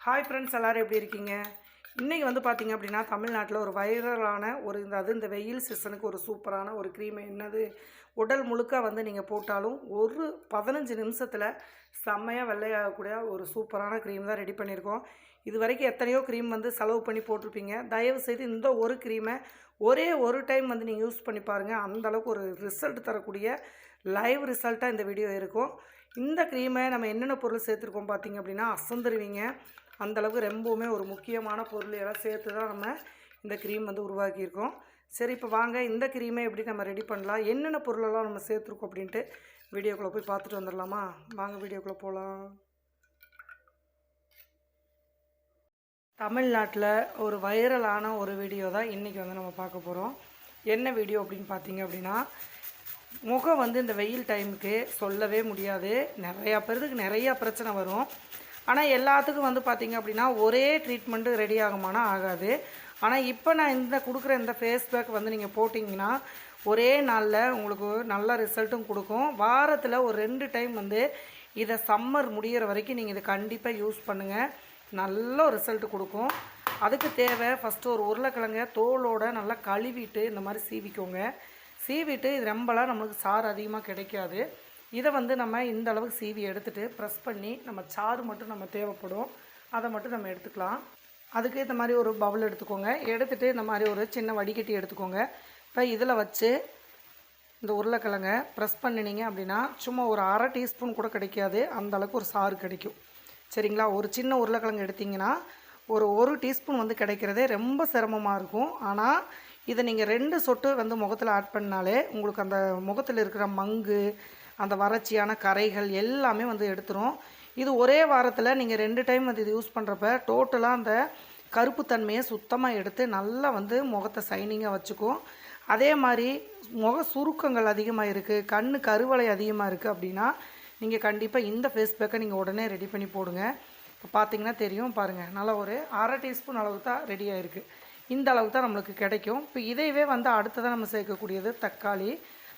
Hi friends, எல்லோரும் எப்படி இருக்கீங்க? இன்றைக்கி வந்து பார்த்திங்க அப்படின்னா தமிழ்நாட்டில் ஒரு வைரலான இந்த வெயில் சீசனுக்கு ஒரு சூப்பரான ஒரு க்ரீம். என்னது, உடல் முழுக்க வந்து நீங்கள் போட்டாலும் ஒரு 15 நிமிஷத்தில் செம்மையாக வெள்ளையாகக்கூடிய ஒரு சூப்பரான க்ரீம் தான் ரெடி பண்ணியிருக்கோம். இது வரைக்கும் எத்தனையோ க்ரீம் வந்து செலவு பண்ணி போட்டிருப்பீங்க. தயவுசெய்து இந்த ஒரு க்ரீமை ஒரே ஒரு டைம் வந்து நீங்கள் யூஸ் பண்ணி பாருங்கள். அந்தளவுக்கு ஒரு ரிசல்ட் தரக்கூடிய லைவ் ரிசல்ட்டாக இந்த வீடியோ இருக்கும். இந்த க்ரீமை நம்ம என்னென்ன பொருள் சேர்த்துருக்கோம் பார்த்திங்க அப்படின்னா அசந்துருவீங்க. அந்தளவுக்கு ரொம்பவுமே ஒரு முக்கியமான பொருள் எல்லாம் சேர்த்து தான் நம்ம இந்த க்ரீம் வந்து உருவாக்கியிருக்கோம். சரி, இப்போ வாங்க இந்த க்ரீமை எப்படி நம்ம ரெடி பண்ணலாம், என்னென்ன பொருளெல்லாம் நம்ம சேர்த்துருக்கோம் அப்படின்ட்டு வீடியோக்குள்ளே போய் பார்த்துட்டு வந்துடலாமா? வாங்க வீடியோக்குள்ளே போகலாம். தமிழ்நாட்டில் ஒரு வைரலான ஒரு வீடியோ தான் இன்றைக்கி வந்து நம்ம பார்க்க போகிறோம். என்ன வீடியோ அப்படின்னு பார்த்தீங்க அப்படின்னா, முகம் வந்து இந்த வெயில் டைமுக்கு சொல்லவே முடியாது, நிறையா பேருக்கு நிறையா பிரச்சனை வரும். ஆனால் எல்லாத்துக்கும் வந்து பார்த்திங்க அப்படின்னா ஒரே ட்ரீட்மெண்ட்டு ரெடி ஆகுமானா ஆகாது. ஆனால் இப்போ நான் கொடுக்குற இந்த ஃபேஸ் பேக் வந்து நீங்கள் போட்டிங்கன்னா ஒரே நாளில் உங்களுக்கு நல்ல ரிசல்ட்டும் கொடுக்கும். வாரத்தில் ஒரு 2 டைம் வந்து இதை சம்மர் முடிகிற வரைக்கும் நீங்கள் இதை கண்டிப்பாக யூஸ் பண்ணுங்கள். நல்ல ரிசல்ட் கொடுக்கும். அதுக்கு தேவை ஃபஸ்ட்டு ஒரு உருளைக்கிழங்க தோலோடு நல்லா கழுவிட்டு இந்த மாதிரி சீவிக்கோங்க. சீவிட்டு இது ரொம்பலாம் நம்மளுக்கு சாறு அதிகமாக கிடைக்காது. இதை வந்து நம்ம இந்த அளவுக்கு சீவி எடுத்துகிட்டு ப்ரெஸ் பண்ணி நம்ம சாறு மட்டும் நம்ம தேவைப்படும், அதை மட்டும் நம்ம எடுத்துக்கலாம். அதுக்கு இந்த மாதிரி ஒரு பவுல் எடுத்துக்கோங்க. எடுத்துகிட்டு இந்த மாதிரி ஒரு சின்ன வடிகட்டி எடுத்துக்கோங்க. இப்போ இதில் வச்சு இந்த உருளைக்கிழங்க ப்ரெஸ் பண்ணினீங்க அப்படின்னா சும்மா ஒரு 1/2 டீஸ்பூன் கூட கிடைக்காது, அந்த அளவுக்கு ஒரு சாறு கிடைக்கும். சரிங்களா? ஒரு சின்ன உருளைக்கிழங்கு எடுத்திங்கன்னா ஒரு டீஸ்பூன் வந்து கிடைக்கிறதே ரொம்ப சிரமமாக இருக்கும். ஆனால் இதை நீங்கள் 2 சொட்டு வந்து முகத்தில் ஆட் பண்ணாலே உங்களுக்கு அந்த முகத்தில் இருக்கிற மங்கு, அந்த வறட்சியான கரைகள் எல்லாமே வந்து எடுத்துரும். இது ஒரே வாரத்தில் நீங்கள் 2 டைம் வந்து இது யூஸ் பண்ணுறப்ப டோட்டலாக அந்த கருப்புத்தன்மையை சுத்தமாக எடுத்து நல்லா வந்து முகத்தை சைனிங்காக வச்சுக்கும். அதே மாதிரி முக சுருக்கங்கள் அதிகமாக இருக்குது, கண் கருவளை அதிகமாக இருக்குது அப்படின்னா நீங்கள் கண்டிப்பாக இந்த ஃபேஸ் பேக்கை நீங்கள் உடனே ரெடி பண்ணி போடுங்க. இப்போ பார்த்தீங்கன்னா தெரியும் பாருங்கள், நல்லா ஒரு 1/2 டீஸ்பூன் அளவுக்கு தான் ரெடி ஆகிருக்கு. இந்த அளவுக்கு தான் நம்மளுக்கு கிடைக்கும். இப்போ இதையவே வந்து அடுத்ததான் நம்ம சேர்க்கக்கூடியது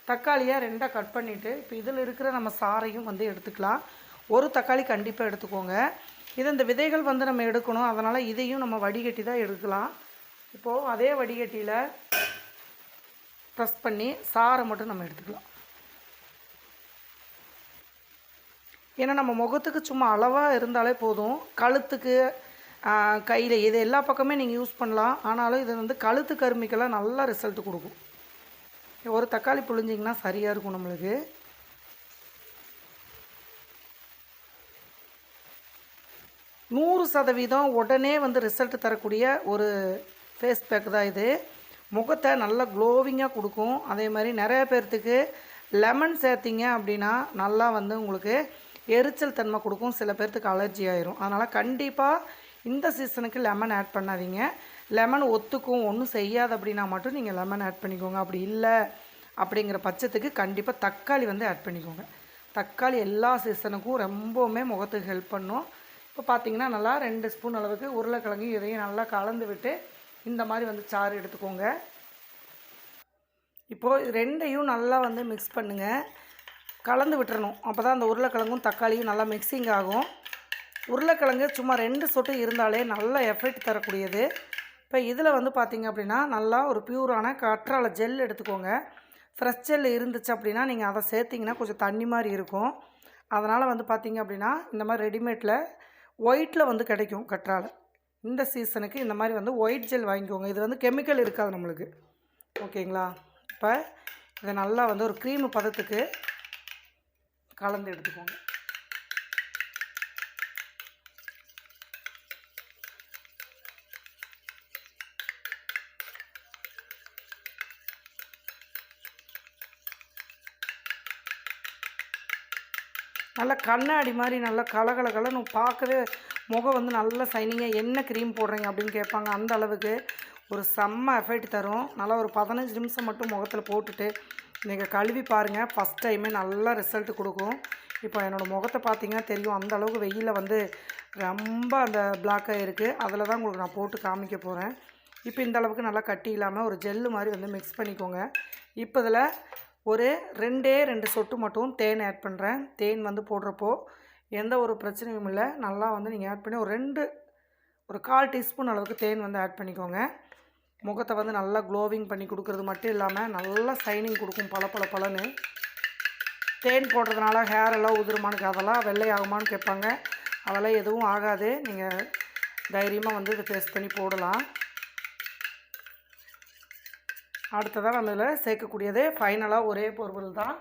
தக்காளியை 2ஆக கட் பண்ணிவிட்டு இப்போ இதில் இருக்கிற நம்ம சாறையும் வந்து எடுத்துக்கலாம். ஒரு தக்காளி கண்டிப்பாக எடுத்துக்கோங்க. இது இந்த விதைகள் வந்து நம்ம எடுக்கணும், அதனால் இதையும் நம்ம வடிகட்டி தான் எடுக்கலாம். இப்போது அதே வடிகட்டியில் ப்ரெஸ் பண்ணி சாறை மட்டும் நம்ம எடுத்துக்கலாம். ஏன்னா நம்ம முகத்துக்கு சும்மா அளவாக இருந்தாலே போதும். கழுத்துக்கு கையில் இது எல்லா பக்கமே நீங்கள் யூஸ் பண்ணலாம். ஆனாலும் இது வந்து கழுத்து கருமிக்கெல்லாம் நல்ல ரிசல்ட் கொடுக்கும். ஒரு தக்காளி புழிஞ்சிங்கன்னா சரியாக இருக்கும் நம்மளுக்கு. நூறு சதவீதம் உடனே வந்து ரிசல்ட் தரக்கூடிய ஒரு ஃபேஸ் பேக் தான் இது. முகத்தை நல்லா க்ளோவிங்காக கொடுக்கும். அதே மாதிரி நிறைய பேர்த்துக்கு லெமன் சேர்த்திங்க அப்படின்னா நல்லா வந்து உங்களுக்கு எரிச்சல் தன்மை கொடுக்கும், சில பேர்த்துக்கு அலர்ஜி ஆயிரும். அதனால் கண்டிப்பாக இந்த சீசனுக்கு லெமன் ஆட் பண்ணாதீங்க. லெமன் ஒத்துக்கும், ஒன்றும் செய்யாது அப்படின்னா மட்டும் நீங்கள் லெமன் ஆட் பண்ணிக்கோங்க. அப்படி இல்லை அப்படிங்கிற பட்சத்துக்கு கண்டிப்பாக தக்காளி வந்து ஆட் பண்ணிக்கோங்க. தக்காளி எல்லா சீசனுக்கும் ரொம்பவுமே முகத்துக்கு ஹெல்ப் பண்ணும். இப்போ பார்த்தீங்கன்னா நல்லா 2 ஸ்பூன் அளவுக்கு உருளைக்கிழங்கு இதையும் நல்லா கலந்து விட்டு இந்த மாதிரி வந்து சாறு எடுத்துக்கோங்க. இப்போது 2ஐயும் நல்லா வந்து மிக்ஸ் பண்ணுங்கள், கலந்து விட்டுறணும். அப்போ தான் அந்த உருளைக்கிழங்கும் தக்காளியும் நல்லா மிக்சிங் ஆகும். உருளைக்கிழங்கு சும்மா 2 சொட்டு இருந்தாலே நல்ல எஃபெக்ட் தரக்கூடியது. இப்போ இதில் வந்து பார்த்திங்க அப்படின்னா நல்லா ஒரு பியூரான கற்றாழை ஜெல் எடுத்துக்கோங்க. ஃப்ரெஷ் ஜெல் இருந்துச்சு அப்படின்னா நீங்கள் அதை சேர்த்திங்கன்னா கொஞ்சம் தண்ணி மாதிரி இருக்கும். அதனால் வந்து பார்த்திங்க அப்படின்னா இந்த மாதிரி ரெடிமேடில் ஒயிட்டில் வந்து கிடைக்கும் கற்றாழை. இந்த சீசனுக்கு இந்த மாதிரி வந்து ஒயிட் ஜெல் வாங்கிக்கோங்க. இது வந்து கெமிக்கல் இருக்காது நம்மளுக்கு. ஓகேங்களா? இப்போ இதை நல்லா வந்து ஒரு க்ரீமு பதத்துக்கு கலந்து எடுத்துக்கோங்க. நல்லா கண்ணாடி மாதிரி நல்லா கலகலன்னு பார்க்கவே முகம் வந்து நல்லா சைனிங்காக என்ன க்ரீம் போடுறீங்க அப்படின்னு கேட்பாங்க. அந்த அளவுக்கு ஒரு செம்ம எஃபெக்ட் தரும். நல்லா ஒரு 15 நிமிஷம் மட்டும் முகத்தில் போட்டுட்டு நீங்கள் கழுவி பாருங்கள். ஃபஸ்ட் டைமே நல்ல ரிசல்ட் கொடுக்கும். இப்போ என்னோடய முகத்தை பார்த்தீங்கன்னா தெரியும், அந்த அளவுக்கு வெயிலில் வந்து ரொம்ப அந்த பிளாக்காக இருக்குது. அதில் தான் உங்களுக்கு நான் போட்டு காமிக்க போகிறேன். இப்போ இந்த அளவுக்கு நல்லா கட்டி இல்லாமல் ஒரு ஜெல்லு மாதிரி வந்து மிக்ஸ் பண்ணிக்கோங்க. இப்போ இதில் ஒரு 2 சொட்டு மட்டும் தேன் ஆட் பண்ணுறேன். தேன் வந்து போடுறப்போ எந்த ஒரு பிரச்சனையும் இல்லை. நல்லா வந்து நீங்கள் ஆட் பண்ணி ஒரு 2 ஒரு 1/4 டீஸ்பூன் அளவுக்கு தேன் வந்து ஆட் பண்ணிக்கோங்க. முகத்தை வந்து நல்லா க்ளோவிங் பண்ணி கொடுக்குறது மட்டும் இல்லாமல் நல்லா ஷைனிங் கொடுக்கும், பளபளன்னு. தேன் போடுறதுனால ஹேர் எல்லாம் உதிருமான்னு அதெல்லாம் வெள்ளை ஆகுமான்னு கேட்பாங்க. அதெல்லாம் எதுவும் ஆகாது. நீங்கள் தைரியமாக வந்து இதை டேஸ்ட் பண்ணி போடலாம். அடுத்ததாக நம்ம இதில் சேர்க்கக்கூடியது ஃபைனலாக ஒரே பொருள் தான்.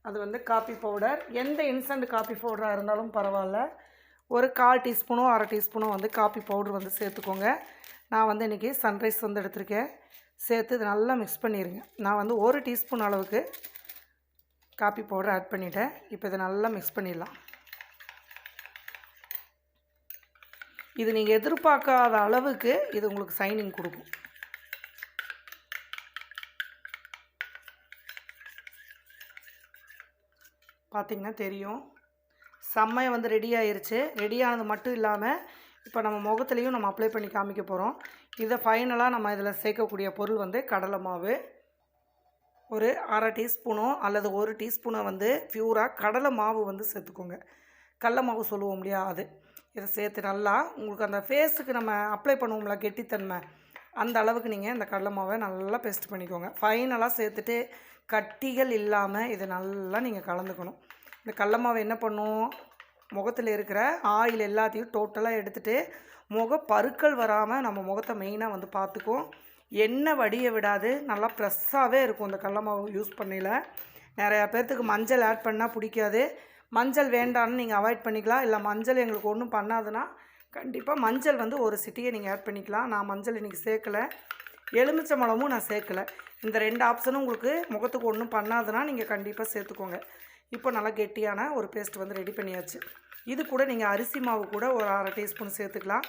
அது வந்து காப்பி பவுடர். எந்த இன்ஸ்டன்ட் காப்பி பவுடராக இருந்தாலும் பரவாயில்ல. ஒரு 1/4 டீஸ்பூனோ 1/2 டீஸ்பூனோ வந்து காப்பி பவுடர் வந்து சேர்த்துக்கோங்க. நான் வந்து இன்றைக்கி சன்ரைஸ் வந்து எடுத்திருக்கேன். சேர்த்து இது நல்லா மிக்ஸ் பண்ணிடுங்க. நான் வந்து 1 டீஸ்பூன் அளவுக்கு காப்பி பவுடர் ஆட் பண்ணிவிட்டேன். இப்போ இதை நல்லா மிக்ஸ் பண்ணிடலாம். இது நீங்கள் எதிர்பார்க்காத அளவுக்கு இது உங்களுக்கு ஷைனிங் கொடுக்கும். பார்த்திங்கன்னா தெரியும், செம்மையாக வந்து ரெடி ஆயிருச்சு. ரெடி ஆனது மட்டும் இல்லாமல் இப்போ நம்ம முகத்துலேயும் நம்ம அப்ளை பண்ணி காமிக்க போகிறோம். இதை ஃபைனலாக நம்ம இதில் சேர்க்கக்கூடிய பொருள் வந்து கடலை மாவு. ஒரு 1/2 டீஸ்பூனோ அல்லது 1 டீஸ்பூனோ வந்து பியூராக கடலை மாவு வந்து சேர்த்துக்கோங்க. கடல மாவு சொல்லுவோம் இல்லையா, அது. இதை சேர்த்து நல்லா உங்களுக்கு அந்த ஃபேஸுக்கு நம்ம அப்ளை பண்ணுவோம்ல கெட்டித்தன்மை, அந்த அளவுக்கு நீங்கள் இந்த கடலை மாவை நல்லா பேஸ்ட் பண்ணிக்கோங்க. ஃபைனலாக சேர்த்துட்டு கட்டிகள் இல்லாமல் இதை நல்லா நீங்கள் கலந்துக்கணும். இந்த கடல மாவை என்ன பண்ணும், முகத்தில் இருக்கிற ஆயில் எல்லாத்தையும் டோட்டலாக எடுத்துகிட்டு பருக்கள் வராமல் நம்ம முகத்தை மெயினாக வந்து பார்த்துக்கும். எண்ணெய் வடிய விடாது, நல்லா ஃப்ரெஷ்ஷாகவே இருக்கும் இந்த கடல மாவு யூஸ் பண்ணல. நிறையா பேர்த்துக்கு மஞ்சள் ஆட் பண்ணால் பிடிக்காது. மஞ்சள் வேண்டான்னு நீங்கள் அவாய்ட் பண்ணிக்கலாம். இல்லை மஞ்சள் எங்களுக்கு ஒன்றும் பண்ணாதுன்னா கண்டிப்பாக மஞ்சள் வந்து ஒரு சிட்டியை நீங்கள் ஆட் பண்ணிக்கலாம். நான் மஞ்சள் இன்றைக்கி சேர்க்கலை. எலுமிச்சம்பழமும் நான் சேர்க்கலை. இந்த 2 ஆப்ஷனும் உங்களுக்கு முகத்துக்கு ஒன்றும் பண்ணாதுன்னா நீங்கள் கண்டிப்பாக சேர்த்துக்கோங்க. இப்போ நல்லா கெட்டியான ஒரு பேஸ்ட் வந்து ரெடி பண்ணியாச்சு. இது கூட நீங்கள் அரிசி மாவு கூட ஒரு 1/2 டீஸ்பூன் சேர்த்துக்கலாம்.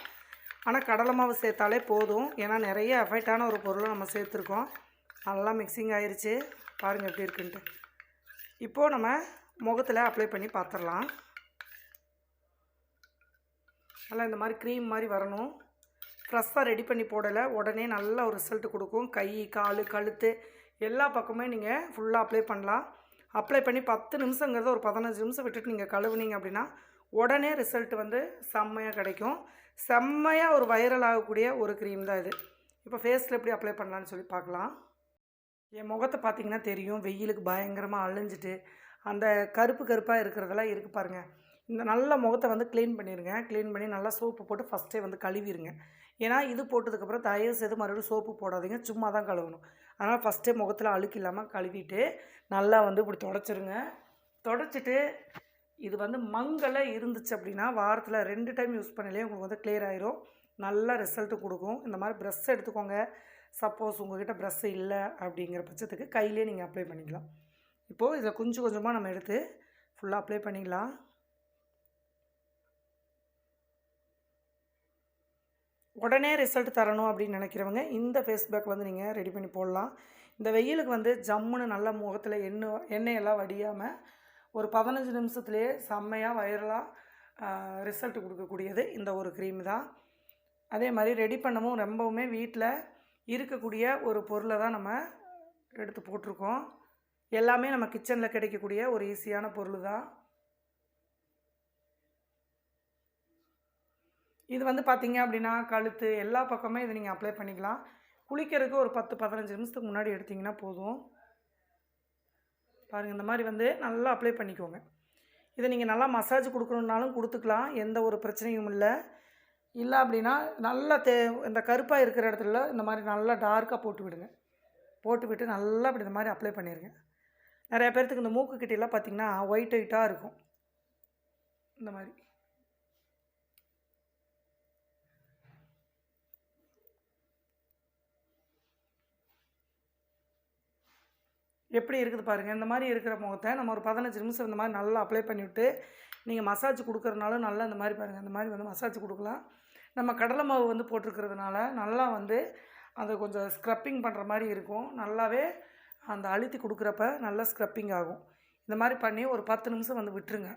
ஆனால் கடலை மாவு சேர்த்தாலே போதும். ஏன்னா நிறைய எஃபெக்டான ஒரு பொருளை நம்ம சேர்த்துருக்கோம். நல்லா மிக்சிங் ஆயிடுச்சு. பாருங்கள் எப்படி இருக்குன்ட்டு. இப்போது நம்ம முகத்தில் அப்ளை பண்ணி பார்த்துடலாம். நல்லா இந்த மாதிரி க்ரீம் மாதிரி வரணும். ஃப்ரெஷ்ஷாக ரெடி பண்ணி போடலை, உடனே நல்ல ஒரு ரிசல்ட் கொடுக்கும். கை, கால், கழுத்து எல்லா பக்கமே நீங்கள் ஃபுல்லாக அப்ளை பண்ணலாம். அப்ளை பண்ணி 10 நிமிஷங்கிறத ஒரு 15 நிமிஷம் விட்டுட்டு நீங்கள் கழுவுனீங்க அப்படின்னா உடனே ரிசல்ட் வந்து செம்மையாக கிடைக்கும். செம்மையாக ஒரு வைரல் ஆகக்கூடிய ஒரு க்ரீம் தான் இது. இப்போ ஃபேஸில் எப்படி அப்ளை பண்ணலான்னு சொல்லி பார்க்கலாம். என் முகத்தை பார்த்திங்கன்னா தெரியும், வெயிலுக்கு பயங்கரமாக அழிஞ்சிட்டு அந்த கருப்பாக இருக்கிறதெல்லாம் இருக்குது பாருங்கள். இந்த நல்ல முகத்தை வந்து க்ளீன் பண்ணிடுங்க. க்ளீன் பண்ணி நல்லா சோப்பு போட்டு ஃபஸ்ட்டே வந்து கழுவிடுங்க. ஏன்னா இது போட்டதுக்கப்புறம் தயவு செய்து மறுபடியும் சோப்பு போடாதீங்க, சும்மா தான் கழுவணும். அதனால் ஃபஸ்ட்டே முகத்தில் அழுக்கு இல்லாமல் கழுவிட்டு நல்லா வந்து இப்படி தொடச்சிருங்க. தொடச்சிட்டு இது வந்து மங்கலை இருந்துச்சு அப்படின்னா வாரத்தில் 2 டைம் யூஸ் பண்ணலையே உங்களுக்கு வந்து கிளியர் ஆயிரும். நல்ல ரிசல்ட்டு கொடுக்கும். இந்த மாதிரி ப்ரஷ் எடுத்துக்கோங்க. சப்போஸ் உங்கள்கிட்ட ப்ரஷ் இல்லை அப்படிங்கிற பட்சத்துக்கு கையிலே நீங்கள் அப்ளை பண்ணிக்கலாம். இப்போது இதை கொஞ்சம் கொஞ்சமாக நம்ம எடுத்து ஃபுல்லாக அப்ளை பண்ணிக்கலாம். உடனே ரிசல்ட் தரணும் அப்படின்னு நினைக்கிறவங்க இந்த ஃபேஸ் பேக் வந்து நீங்கள் ரெடி பண்ணி போடலாம். இந்த வெயிலுக்கு வந்து ஜம்முன்னு நல்லா முகத்தில் எண்ணெயெல்லாம் வடியாமல் ஒரு 15 நிமிஷத்துலேயே செம்மையாக வைரலாக ரிசல்ட் கொடுக்கக்கூடியது இந்த ஒரு க்ரீம் தான். அதே மாதிரி ரெடி பண்ணவும் ரொம்பவுமே வீட்டில் இருக்கக்கூடிய ஒரு பொருளை தான் நம்ம எடுத்து போட்டிருக்கோம். எல்லாமே நம்ம கிச்சனில் கிடைக்கக்கூடிய ஒரு ஈஸியான பொருள் தான். இது வந்து பார்த்திங்க அப்படின்னா கழுத்து எல்லா பக்கமே இது நீங்கள் அப்ளை பண்ணிக்கலாம். குளிக்கிறதுக்கு ஒரு 10-15 நிமிஷத்துக்கு முன்னாடி எடுத்திங்கன்னா போதும். பாருங்கள், இந்த மாதிரி வந்து நல்லா அப்ளை பண்ணிக்கோங்க. இதை நீங்கள் நல்லா மசாஜ் கொடுக்கணுன்னாலும் கொடுத்துக்கலாம், எந்த ஒரு பிரச்சனையும் இல்லை. இல்லை அப்படின்னா நல்லா இந்த கருப்பாக இருக்கிற இடத்துல இந்த மாதிரி நல்லா டார்க்காக போட்டு விடுங்க. போட்டு விட்டு நல்லா இப்படி இந்த மாதிரி அப்ளை பண்ணிடுங்க. நிறையா பேர்த்துக்கு இந்த மூக்கு கிட்டெல்லாம் பார்த்திங்கன்னா ஒயிட்டாக இருக்கும். இந்த மாதிரி எப்படி இருக்குது பாருங்கள். இந்த மாதிரி இருக்கிற முகத்தை நம்ம ஒரு 15 நிமிஷம் இந்த மாதிரி நல்லா அப்ளை பண்ணிவிட்டு நீங்கள் மசாஜ் கொடுக்குறதுனாலும் நல்லா இந்த மாதிரி பாருங்கள், இந்த மாதிரி வந்து மசாஜ் கொடுக்கலாம். நம்ம கடலை மாவு வந்து போட்டிருக்கிறதுனால நல்லா வந்து அதை கொஞ்சம் ஸ்க்ரப்பிங் பண்ணுற மாதிரி இருக்கும். நல்லாவே அந்த அழுத்தி கொடுக்குறப்ப நல்லா ஸ்க்ரப்பிங் ஆகும். இந்த மாதிரி பண்ணி ஒரு 10 நிமிஷம் வந்து விட்டுருங்க.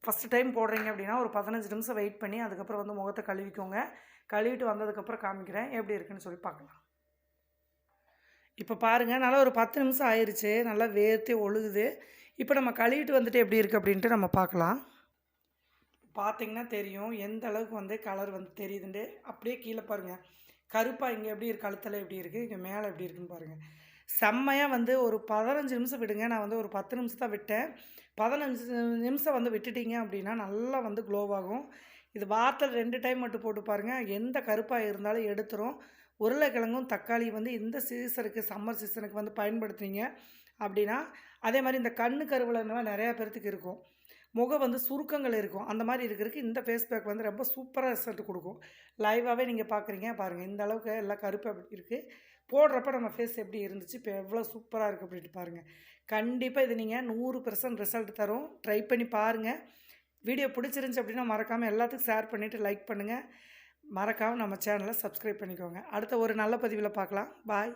ஃபஸ்ட்டு டைம் போடுறீங்க அப்படின்னா ஒரு 15 நிமிஷம் வெயிட் பண்ணி அதுக்கப்புறம் வந்து முகத்தை கழுவிக்கோங்க. கழுவிட்டு வந்ததுக்கப்புறம் காமிக்கிறேன் எப்படி இருக்குன்னு சொல்லி பார்க்கலாம். இப்போ பாருங்கள், நல்லா ஒரு 10 நிமிஷம் ஆயிடுச்சு. நல்லா வேர்த்தே ஒழுகுது. இப்போ நம்ம கழுவிட்டு வந்துட்டு எப்படி இருக்குது அப்படின்ட்டு நம்ம பார்க்கலாம். பார்த்தீங்கன்னா தெரியும் எந்த அளவுக்கு வந்து கலர் வந்து தெரியுதுண்டு. அப்படியே கீழே பாருங்கள், கருப்பாக இங்கே எப்படி இருக்கு, கழுத்தில் எப்படி இருக்குது, இங்கே மேலே எப்படி இருக்குன்னு பாருங்கள். செம்மையாக வந்து ஒரு 15 நிமிஷம் விடுங்க. நான் வந்து ஒரு 10 நிமிஷம் தான் விட்டேன். 15 நிமிஷம் வந்து விட்டுட்டீங்க அப்படின்னா நல்லா வந்து க்ளோவாகும். இது வாரத்தில் 2 டைம் மட்டும் போட்டு பாருங்கள். எந்த கருப்பாக இருந்தாலும் எடுத்துரும். உருளைக்கிழங்கும் தக்காளி வந்து இந்த சீசனுக்கு, சம்மர் சீசனுக்கு வந்து பயன்படுத்துனீங்க அப்படின்னா, அதே மாதிரி இந்த கண்ணு கருவளையம்லாம் நிறையா பேர்த்துக்கு இருக்கும். முகம் வந்து சுருக்கங்கள் இருக்கும். அந்த மாரி இருக்கிறதுக்கு இந்த ஃபேஸ் பேக் வந்து ரொம்ப சூப்பரா ரிசல்ட் குடுக்கும். லைவாவே நீங்க பார்க்குறீங்க பாருங்க. இந்த அளவுக்கு எல்லாம் கருப்பு அப்படி இருக்கு. போடுறப்ப நம்ம ஃபேஸ் எப்படி இருந்துச்சு, இப்போ எவ்வளோ சூப்பரா இருக்கு அப்படின்ட்டு பாருங்க. கண்டிப்பா இது நீங்க 100% ரிசல்ட் தரும். ட்ரை பண்ணி பாருங்க. வீடியோ பிடிச்சிருந்துச்சு அப்படின்னா மறக்காம எல்லாத்துக்கும் ஷேர் பண்ணிட்டு லைக் பண்ணுங்க. மறக்காம நம்ம சேனலை சப்ஸ்கிரைப் பண்ணிக்கோங்க. அடுத்த ஒரு நல்ல பதிவில பார்க்கலாம். பாய்.